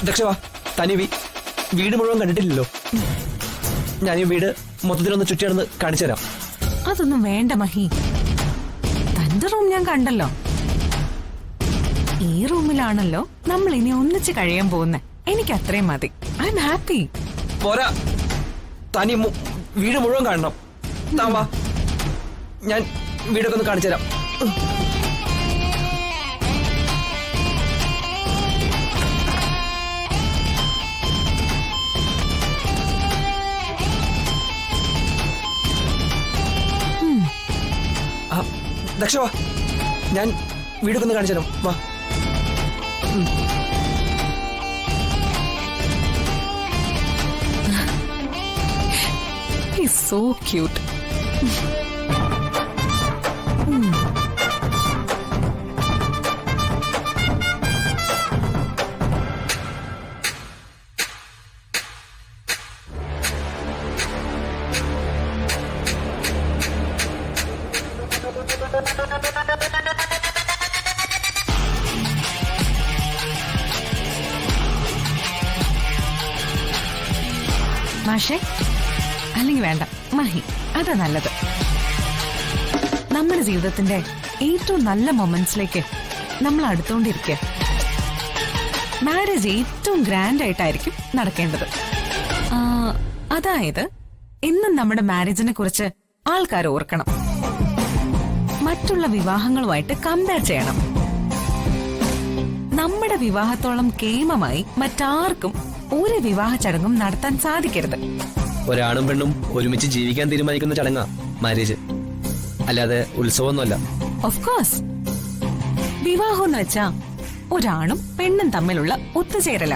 ദക്ഷവാ, തനി വീട് മുഴുവൻ കണ്ടിട്ടില്ലല്ലോ. ഞാൻ ഈ വീട് മൊത്തത്തിലൊന്ന് ചുറ്റിയാണെന്ന് കാണിച്ചു തരാം. അതൊന്നും വേണ്ട മഹി. തന്റെ റൂം ഞാൻ കണ്ടല്ലോ. ഈ റൂമിലാണല്ലോ നമ്മൾ ഇനി ഒന്നിച്ച് കഴിയാൻ പോകുന്നേ. എനിക്ക് അത്രയും മതി. I am happy. പോരാ, തനി വീട് മുഴുവൻ കാണണം. താൻ വാ, ഞാൻ വീടൊക്കെ ഒന്ന് കാണിച്ചു തരാം. ദക്ഷവാ, ഞാൻ വീടൊക്കെ ഒന്ന് കാണിച്ചു തരാം. വാ. He's so cute. മാഷേ, അല്ലെങ്കിൽ വേണ്ട മഹി, അതാ നല്ലത്. നമ്മുടെ ജീവിതത്തിന്റെ ഏറ്റവും നല്ല മൊമെന്റ്സിലേക്ക് നമ്മൾ അടുത്തോണ്ടിരിക്കുക. മാരേജ് ഏറ്റവും ഗ്രാൻഡ് ആയിട്ടായിരിക്കും നടക്കേണ്ടത്. അതായത് എന്നും നമ്മുടെ മാരേജിനെ കുറിച്ച് ആൾക്കാർ ഓർക്കണം. മറ്റുള്ള വിവാഹങ്ങളുമായിട്ട് കമ്പയർ ചെയ്യണം. നമ്മുടെ വിവാഹത്തോളം കേമമായി മറ്റാർക്കും ഒരു വിവാഹ ചടങ്ങും നടത്താൻ സാധിക്കരുത്. ഒരാണും പെണ്ണും ഒരുമിച്ച് ജീവിക്കാൻ തീരുമാനിക്കുന്ന ചടങ്ങാ മാരേജ്, അല്ലാതെ ഉത്സവമൊന്നുമല്ല. ഓഫ് കോഴ്സ്, വിവാഹം എന്ന് വെച്ചാ ഒരാണും പെണ്ണും തമ്മിലുള്ള ഒത്തുചേരല.